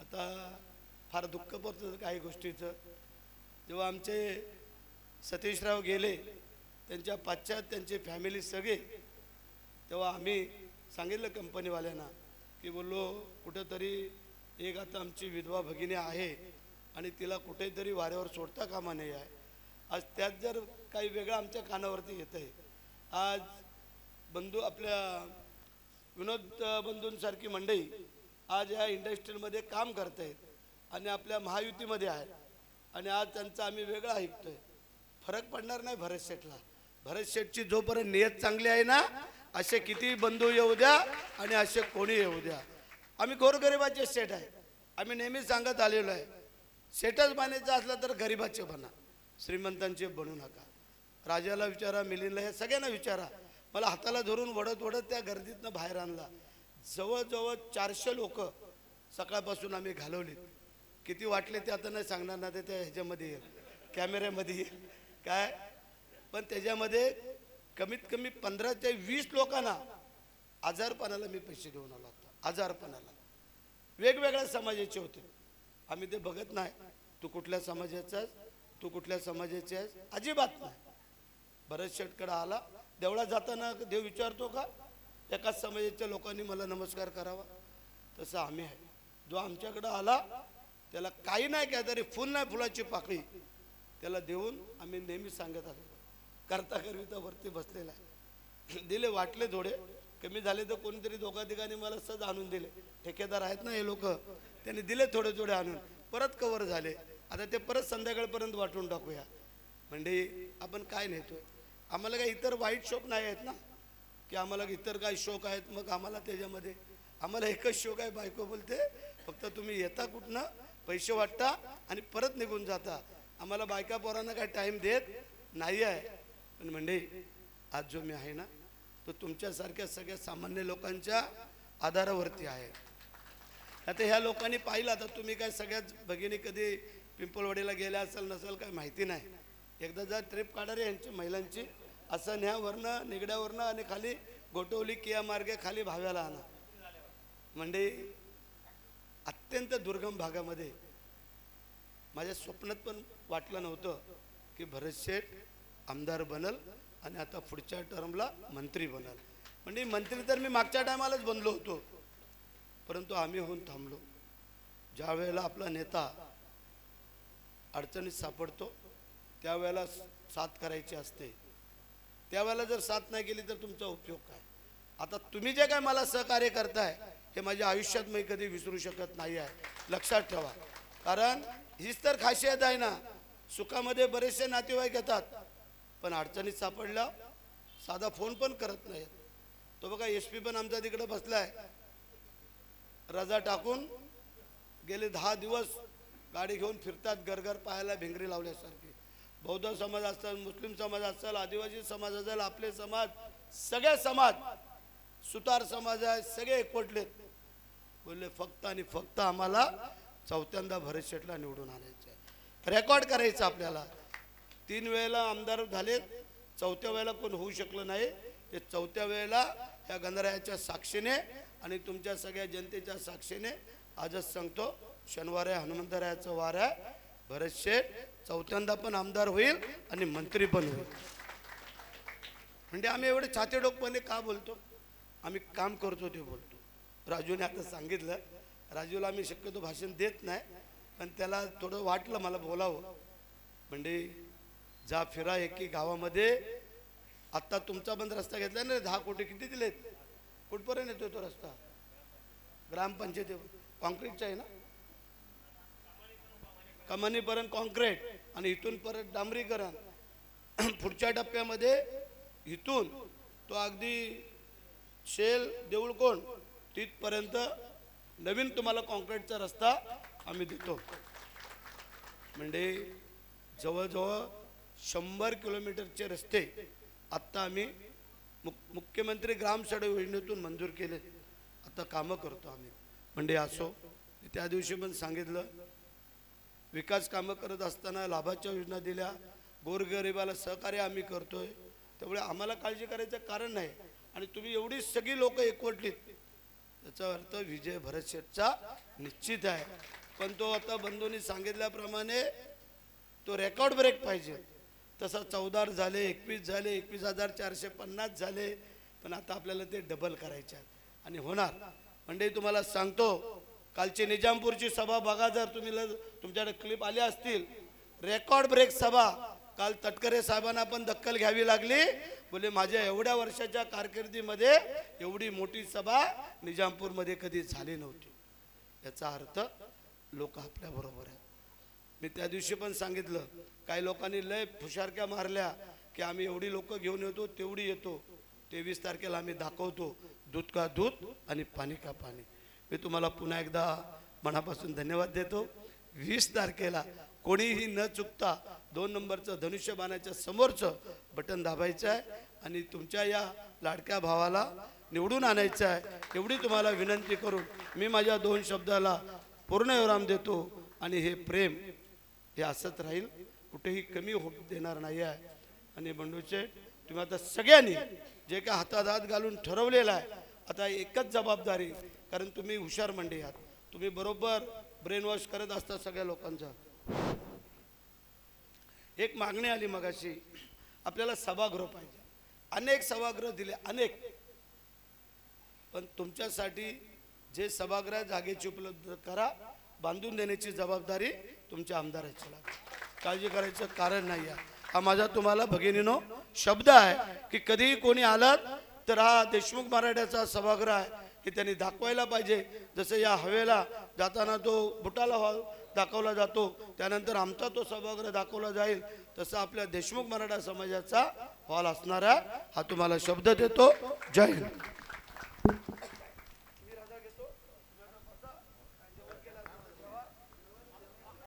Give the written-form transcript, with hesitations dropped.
आता फार दुःख पडतं काही गोष्टीचं. जेव्हा आमचे सतीशराव गेले, त्यांच्या पाश्चात त्यांची फॅमिली सगळे, तेव्हा आम्ही सांगितलं कंपनीवाल्यांना की बोललो कुठंतरी एक आता आमची विधवा भगिनी आहे आणि तिला कुठेतरी वाऱ्यावर सोडता कामा नाही आहे. आज त्यात जर काही वेगळं आमच्या कानावरती येत आहे. आज बंधू आपल्या विनोद बंधूंसारखी मंडळी आज या इंडस्ट्रीमध्ये काम करत आहेत आणि आपल्या महायुतीमध्ये आहेत आणि आज त्यांचं आम्ही वेगळं ऐकतोय. फरक पडणार नाही भरत शेठला. भरत शेठची जोपर्यंत नियत चांगली आहे ना, असे किती बंधू येऊ द्या आणि असे कोणी येऊ द्या, आम्ही गोरगरिबाचे शेठ आहे. आम्ही नेहमी सांगत आलेलो आहे, शेठच बनायचं असलं तर गरिबाचे बना, श्रीमंतांचे बनू नका. राजाला विचारा, मिलिंदला, हे सगळ्यांना विचारा. मला हाताला धरून वडत वडत त्या गर्दीतनं बाहेर आणला. जवळजवळ 400 लोक सकाळपासून आम्ही घालवली. किती वाटले ते आता नाही सांगणार ना, ते त्या ह्याच्यामध्ये कॅमेऱ्यामध्ये काय, पण त्याच्यामध्ये कमीत कमी 15 ते 20 लोकांना आजारपणाला मी पैसे देऊन आलो होता. आजारपणाला वेगवेगळ्या समाजाचे होते. आम्ही ते बघत नाही तू कुठल्या समाजाचा आहेस, तू कुठल्या समाजाचे आहेस, अजिबात नाही. भरत शेठकडे आला, देवळात जाताना देव विचारतो का एकाच समाजाच्या लोकांनी मला नमस्कार करावा? तसं आम्ही आहे. जो आमच्याकडे आला त्याला काही नाही काय तरी फुल नाही फुलाची पाकळी त्याला देऊन आम्ही नेहमी सांगत आलो, करता करविता वरती बसलेला आहे. दिले, वाटले थोडे कमी झाले तर कोणीतरी दोघा तिघांनी मला सहज आणून दिले. ठेकेदार आहेत ना हे लोक, त्यांनी दिले थोडे थोडे आणून, परत कव्हर झाले. आता ते परत संध्याकाळपर्यंत वाटून टाकूया. म्हणजे आपण काय नेतोय? आम्हाला काही इतर वाईट शौक नाही आहेत ना, की आम्हाला इतर काही शौक आहेत मग आम्हाला त्याच्यामध्ये. आम्हाला एकच शौक आहे, बायको बोलते फक्त तुम्ही येता कुठनं, पैसे वाटता आणि परत निघून जाता. आम्हाला बायका पोरांना काही टाईम देत नाही आहे. पण म्हणजे आज जो मी आहे ना, तो तुमच्यासारख्या सगळ्या सामान्य लोकांच्या आधारावरती आहे. आता ह्या लोकांनी पाहिलं, आता तुम्ही काय सगळ्याच भगिनी कधी पिंपळवाडीला गेल्या असेल नसेल काय माहिती नाही. एकदा जर ट्रिप काढा रे यांची महिलांची, असं न्यावरनं निगड्यावरनं आणि खाली गोटवली किया मार्गे खाली भाव्याला आणा. म्हणजे अत्यंत दुर्गम भागामध्ये माझ्या स्वप्नात पण वाटलं नव्हतं की भरत शेठ आमदार बनल आणि आता पुढच्या टर्मला मंत्री बनल. म्हणजे मंत्री तर मी मागच्या टायमालाच बनलो होतो, परंतु आम्ही होऊन थांबलो. ज्या वेळेला आपला नेता अडचणीत सापडतो त्यावेळेला साथ करायची असते, त्यावेळेला जर साथ नाही केली तर तुमचा उपयोग काय? आता तुम्ही जे काय मला सहकार्य करताय हे माझ्या आयुष्यात मी कधी विसरू शकत नाही आहे, लक्षात ठेवा. कारण हीच तर खासियत आहे ना, सुखामध्ये बरेचसे नातेवाईक येतात पण अडचणीत सापडला साधा फोन पण करत नाहीत. तो बघा SP पण आमचा तिकडे बसलाय, रजा टाकून गेले 10 दिवस गाडी घेऊन फिरतात, गरगर पाहायला भिंगरी लावल्यासारखी. बौद्ध समाज असेल, मुस्लिम समाज असेल, आदिवासी समाज असेल, आपले समाज, सगळे समाज, सुतार समाज आहे, सगळे एकवटलेत. बोलले फक्त आणि फक्त आम्हाला चौथ्यांदा भरत शेठला निवडून आणायचं आहे. रेकॉर्ड करायचं आपल्याला. 3 वेळेला आमदार झालेत, चौथ्या वेळेला कोण होऊ शकलं नाही. ते चौथ्या वेळेला ह्या गणरायाच्या साक्षीने आणि तुमच्या सगळ्या जनतेच्या साक्षीने आजच सांगतो, शनिवार आहे, हनुमंतरायाचं वार आहे, भरत शेठ चौथ्यांदा पण आमदार होईल आणि मंत्री पण होईल. म्हणजे आम्ही एवढे छातीडोकपणे का बोलतो? आम्ही काम करतो ते बोलतो. राजूने आता सांगितलं, राजूला आम्ही शक्यतो भाषण देत नाही, पण त्याला थोडं वाटलं मला बोलावं. म्हणजे जा फिरा एकी गावामध्ये. आत्ता तुमचा बंद रस्ता घेतला ना, 10 कोटी किती दिलेत? कुठपर्यंत येतो तो रस्ता? ग्रामपंचायती कॉन्क्रीटचा आहे ना, कमानीपर्यंत कॉन्क्रीट आणि इथून परत डांबरीकरण. पुढच्या टप्प्यामध्ये इथून तो अगदी शेल देऊळकोण तिथपर्यंत नवीन तुम्हाला कॉन्क्रीटचा रस्ता आम्ही देतो. म्हणजे जवळजवळ 100 किलोमीटरचे रस्ते आत्ता आम्ही मुख्यमंत्री ग्राम सडक योजनेतून मंजूर केले. आता कामं करतो आम्ही. म्हणजे असो, त्या दिवशी पण सांगितलं, विकास कामं करत असताना लाभाच्या योजना दिल्या, गोरगरिबाला सहकार्य आम्ही करतोय, त्यामुळे आम्हाला काळजी करायचं कारण नाही. आणि तुम्ही एवढी सगळी लोक एकवटलीत, त्याचा अर्थ विजय भरत शेठचा निश्चित आहे. पण तो आता बंधूंनी सांगितल्याप्रमाणे तो रेकॉर्ड ब्रेक पाहिजे. तसा 14 झाले, 21 झाले, 21,450 झाले, पण आता आपल्याला ते डबल करायचे आहेत आणि होणार. म्हणजे तुम्हाला सांगतो, कालची निजामपूरची सभा बघा, जर तुमच्याकडे क्लिप आल्या असतील, रेकॉर्ड ब्रेक सभा. काल तटकरे साहेबांना पण दखल घ्यावी लागली. बोले माझ्या एवढ्या वर्षाच्या कारकिर्दीमध्ये एवढी मोठी सभा निजामपूरमध्ये कधी झाली नव्हती. याचा अर्थ लोक आपल्या बरोबर आहेत. मी त्या दिवशी पण सांगितलं, काही लोकांनी लय फुशारक्या मारल्या की आम्ही एवढी लोक घेऊन येतो, तेवढी येतो. 23 तारखेला आम्ही दाखवतो, दूध का दूध आणि पाणी का पाणी. मी तुम्हाला पुन्हा एकदा मनापासून धन्यवाद देतो. 20 तारखेला कोणीही न चुकता 2 नंबरचं धनुष्यबाणाच्या समोरचं बटन दाबायचं आहे आणि तुमच्या या लाडक्या भावाला निवडून आणायचं आहे. एवढी तुम्हाला विनंती करून मी माझ्या 2 शब्दाला पूर्ण विराम देतो. आणि हे प्रेम हे असंच राहील, कुठेही कमी होऊ देणार नाही आहे. आणि बंडूचे तुम्ही आता सगळ्यांनी जे काय हातात हात घालून ठरवलेलं आहे, आता एकच जबाबदारी, कारण तुम्ही हुशार मंडळी आहात, तुम्ही बरोबर ब्रेन वॉश करत असता सगळ्या लोकांचा. एक मागणी आली मगाशी, आपल्याला सभागृह पाहिजे. अनेक सभागृह दिले, अनेक, पण तुमच्यासाठी जे सभागृह जागेची उपलब्ध करा, बांधून देण्याची जबाबदारी तुमच्या आमदाराची लागेल. काळजी करायचं कारण नाही आहे. हा माझा तुम्हाला भगिनीनो शब्द आहे की कधीही कोणी आलात तर हा देशमुख मराठ्याचा सभागृह आहे की त्यांनी दाखवायला पाहिजे. जसं या हवेला जाताना तो बुटाला हॉल दाखवला जातो, त्यानंतर आमचा तो सभागृह दाखवला जाईल, तसं आपल्या देशमुख मराठा समाजाचा हॉल असणार आहे. हा तुम्हाला शब्द देतो. जय हिंद.